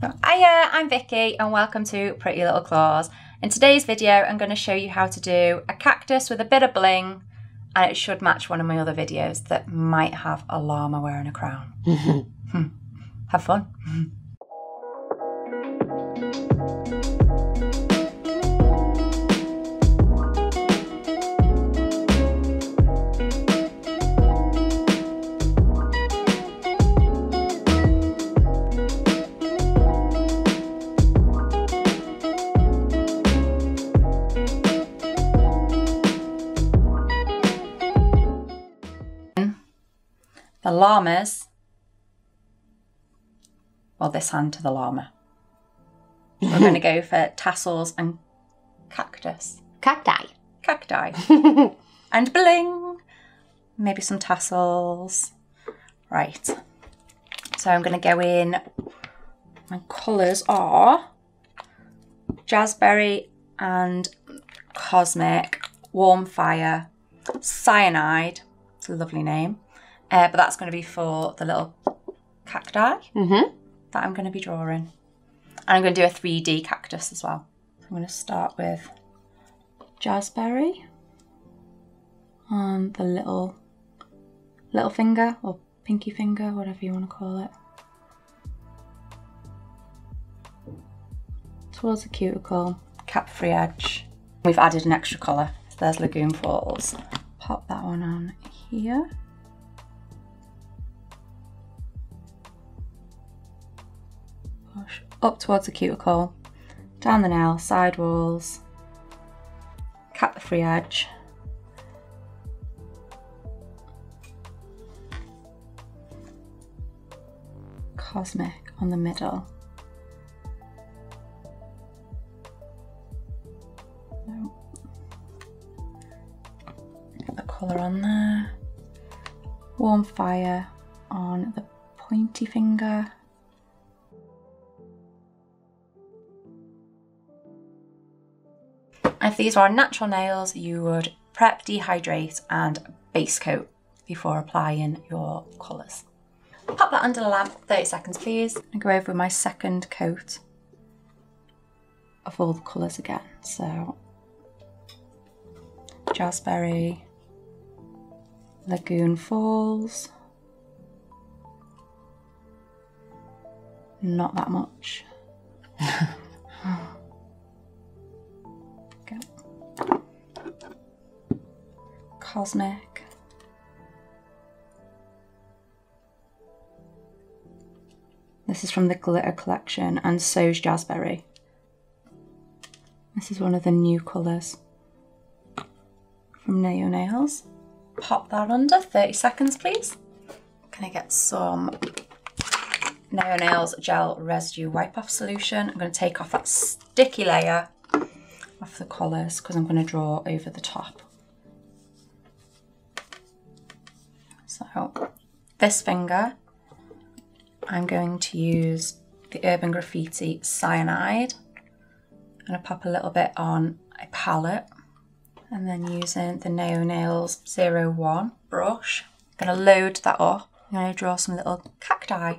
Hiya, I'm Vicky and welcome to Pretty Little Claws. In today's video I'm going to show you how to do a cactus with a bit of bling, and it should match one of my other videos that might have a llama wearing a crown. Have fun. The llamas, well, this hand to the llama. We're going to go for tassels and cactus. Cacti. Cacti. And bling. Maybe some tassels. Right. So I'm going to go in. My colours are Jazzberry and Cosmic, Warm Fire, Cyanide. It's a lovely name. But that's going to be for the little cacti that I'm going to be drawing. And I'm going to do a 3D cactus as well. So I'm going to start with Jazzberry on the little finger, or pinky finger, whatever you want to call it. Towards the cuticle, cap free edge. We've added an extra colour. So there's Lagoon Falls. Pop that one on here. Push up towards the cuticle, down the nail, side walls, cap the free edge, Cosmic on the middle. Get the colour on there. Warm Fire on the pointy finger. If these are natural nails, you would prep, dehydrate and base coat before applying your colours. Pop that under the lamp, 30 seconds please. And go over with my second coat of all the colours again. So, Jazzberry, Lagoon Falls, not that much. Cosmic, this is from the glitter collection, and so's Jazzberry. This is one of the new colours from Nail Nails. Pop that under, 30 seconds please. Can I get some Nail Nails Gel Residue Wipe Off Solution? I'm going to take off that sticky layer off the colours because I'm going to draw over the top. So this finger, I'm going to use the Urban Graffiti Cyanide. I'm going to pop a little bit on a palette, and then using the Nail Nails 01 brush, I'm going to load that up. I'm going to draw some little cacti.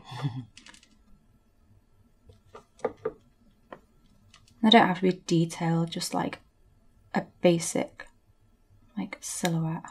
They don't have to be detailed, just like a basic like silhouette.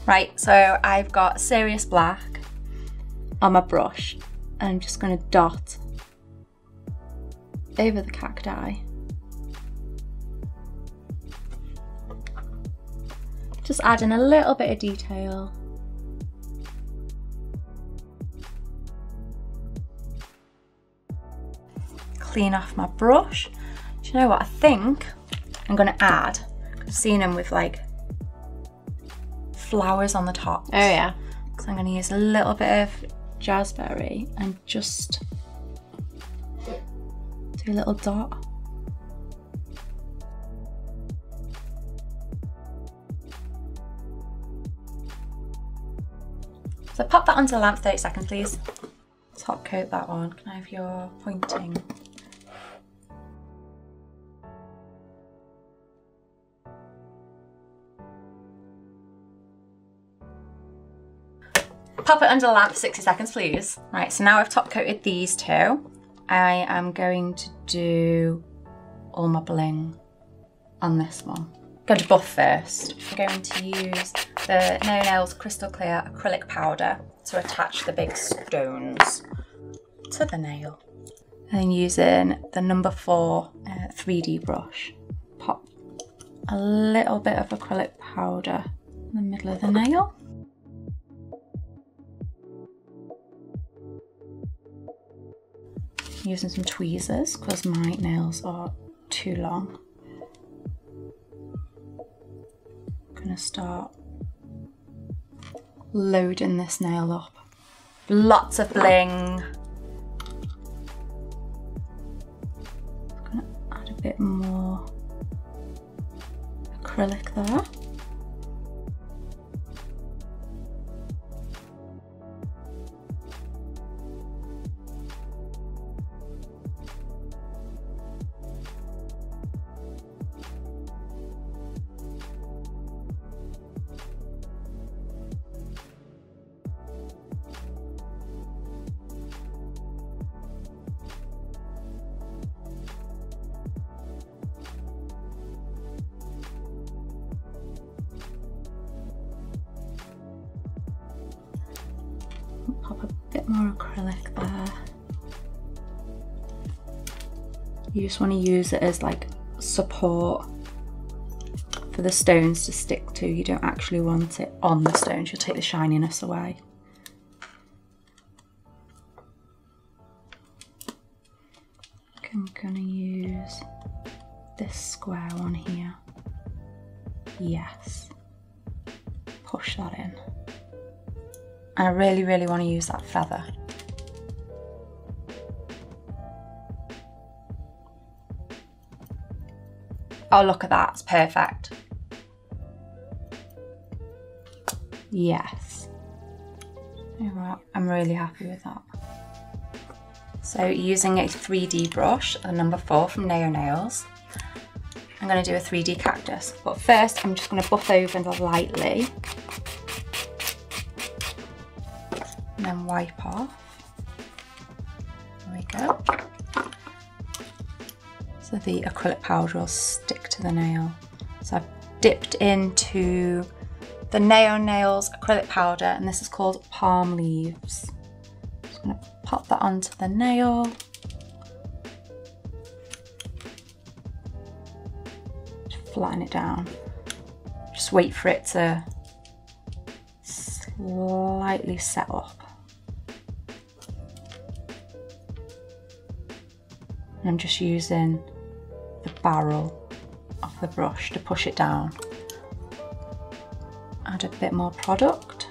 Right, so I've got Serious Black on my brush, and I'm just going to dot over the cacti. Just adding a little bit of detail. Clean off my brush. Do you know what I think I'm going to add? I've seen them with like flowers on the top. Oh yeah. So I'm going to use a little bit of Jazzberry and just do a little dot. So pop that onto the lamp for 30 seconds, please. Top coat that on. Can I have your pointing? Pop it under the lamp for 60 seconds, please. Right, so now I've top coated these two. I am going to do all my bling on this one. I'm going to buff first. I'm going to use the No Nails Crystal Clear Acrylic Powder to attach the big stones to the nail. And then using the number 4 3D brush, pop a little bit of acrylic powder in the middle of the nail. Using some tweezers because my nails are too long. I'm gonna start loading this nail up. Lots of bling. I'm gonna add a bit more acrylic there. Pop a bit more acrylic there. You just want to use it as like support for the stones to stick to. You don't actually want it on the stones, you'll take the shininess away. I'm gonna use this square one here. Yes. Push that in. And I really, really want to use that feather. Oh, look at that, it's perfect. Yes. Alright, I'm really happy with that. So using a 3D brush, a number 4 from No Nails, I'm going to do a 3D cactus. But first, I'm just going to buff over lightly. And then wipe off. There we go. So the acrylic powder will stick to the nail. So I've dipped into the No Nails acrylic powder, and this is called Palm Leaves. Just going to pop that onto the nail. Just flatten it down. Just wait for it to slightly set up. And I'm just using the barrel of the brush to push it down. Add a bit more product.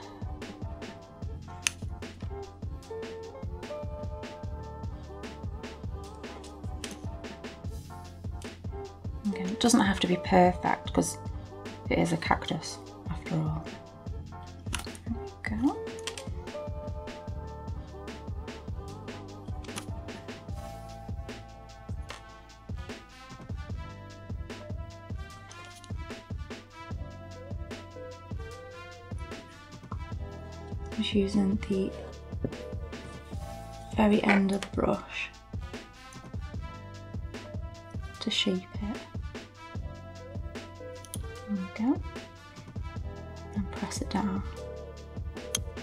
Again, it doesn't have to be perfect because it is a cactus after all. There we go. Just using the very end of the brush to shape it. There we go. And press it down.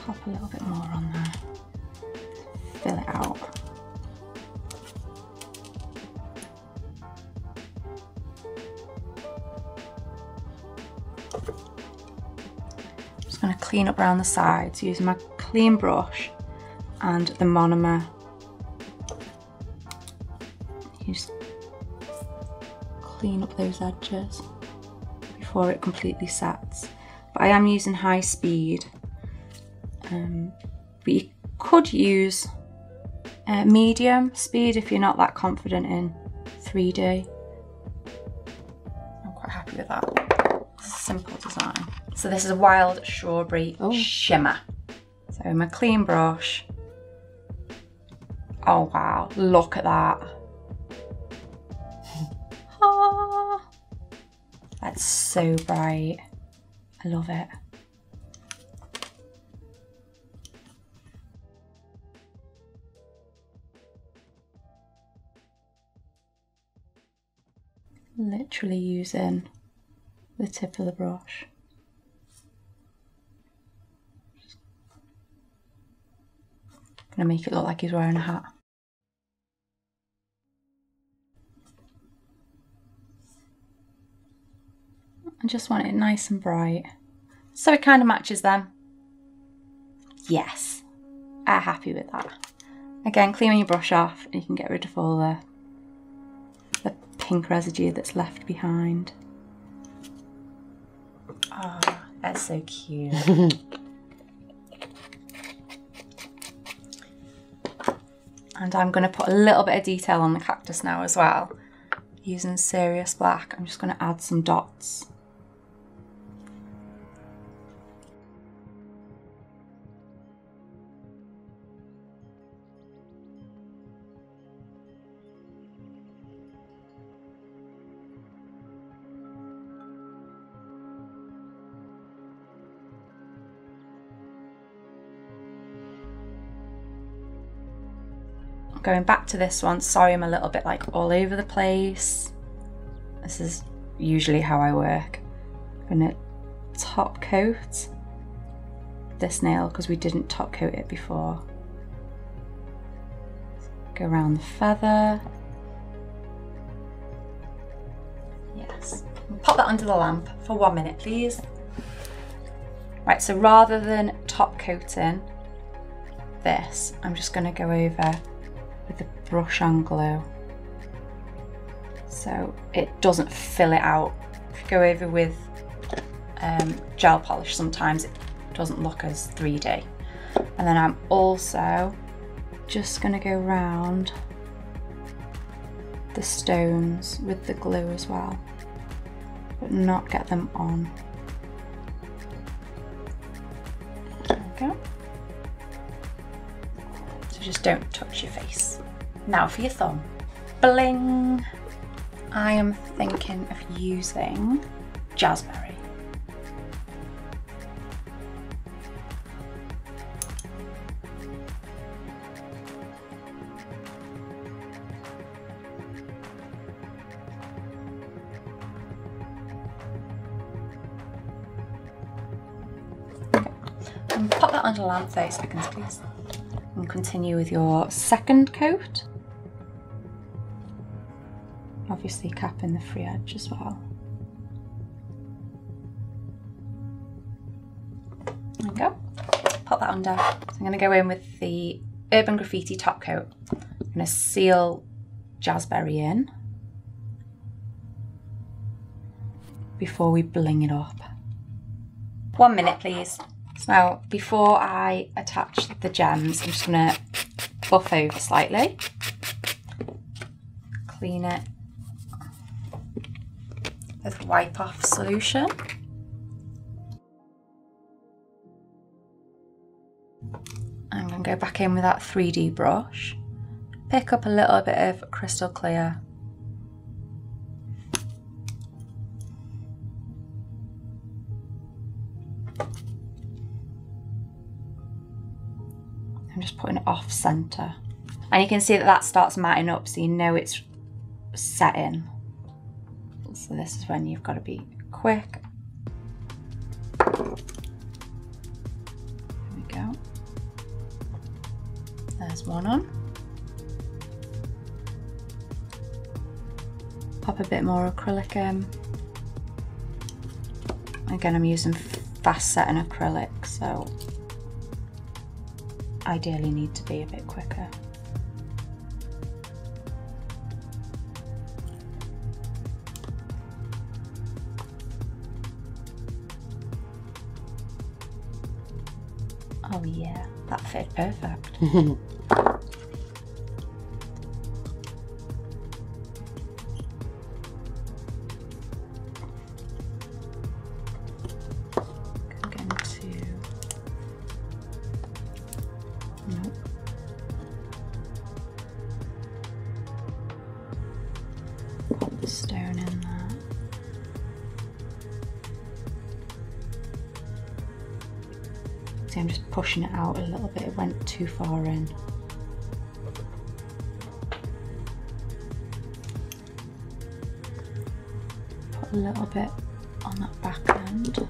Pop a little bit more on there. Fill it out. Going to clean up around the sides using my clean brush and the monomer. Just clean up those edges before it completely sets. but I am using high speed. But you could use medium speed if you're not that confident in 3D. I'm quite happy with that. It's a simple design. So this is a Wild Strawberry Shimmer. So my clean brush. Oh wow, look at that. Oh, that's so bright. I love it. Literally using the tip of the brush. Gonna make it look like he's wearing a hat. I just want it nice and bright. So it kind of matches them. Yes, I'm happy with that. Again, clean your brush off and you can get rid of all the pink residue that's left behind. Oh, that's so cute. And I'm going to put a little bit of detail on the cactus now as well. Using Serious Black, I'm just going to add some dots. Going back to this one, sorry I'm a little bit like all over the place. This is usually how I work. I'm gonna top coat this nail because we didn't top coat it before. Go around the feather. Yes, pop that under the lamp for 1 minute, please. Right, so rather than top coating this, I'm just gonna go over with the brush on glue so it doesn't fill it out. If you go over with gel polish, sometimes it doesn't look as 3D. And then I'm also just going to go round the stones with the glue as well, but not get them on. There we go. So just don't touch your face. Now for your thumb. Bling! I am thinking of using Jazzberry. Okay. And pop that under the lamp 30 seconds, please. And continue with your second coat. Obviously capping the free edge as well. There we go. Pop that under. So I'm going to go in with the Urban Graffiti top coat. I'm going to seal Jazzberry in before we bling it up. 1 minute, please. So now, before I attach the gems, I'm just going to buff over slightly, clean it with wipe off solution. I'm going to go back in with that 3D brush, pick up a little bit of crystal clear. I'm just putting it off center. And you can see that that starts matting up, so you know it's setting. So this is when you've got to be quick. There we go. There's one on. Pop a bit more acrylic in. Again, I'm using fast setting acrylic, so ideally need to be a bit quicker. Oh yeah, that fit perfect. Pop the stone in there. See, I'm just pushing it out a little bit, it went too far in. Put a little bit on that back end.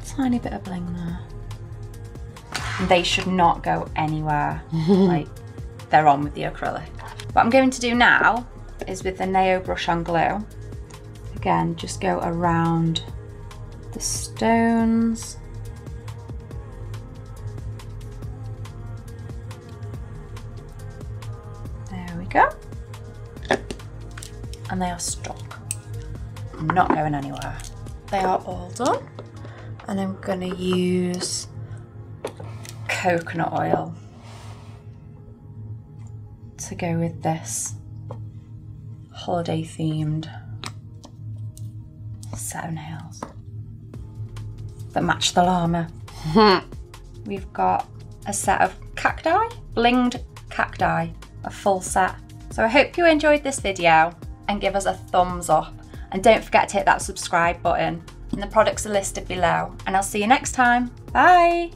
Tiny bit of bling there. They should not go anywhere, like they're on with the acrylic. What I'm going to do now is with the Neo brush on glue, again, just go around the stones. There we go. And they are stuck. Not going anywhere. They are all done. And I'm gonna use coconut oil to go with this holiday themed set of nails that match the llama. We've got a set of cacti, blinged cacti, a full set. So I hope you enjoyed this video and give us a thumbs up, and don't forget to hit that subscribe button, and the products are listed below, and I'll see you next time. Bye.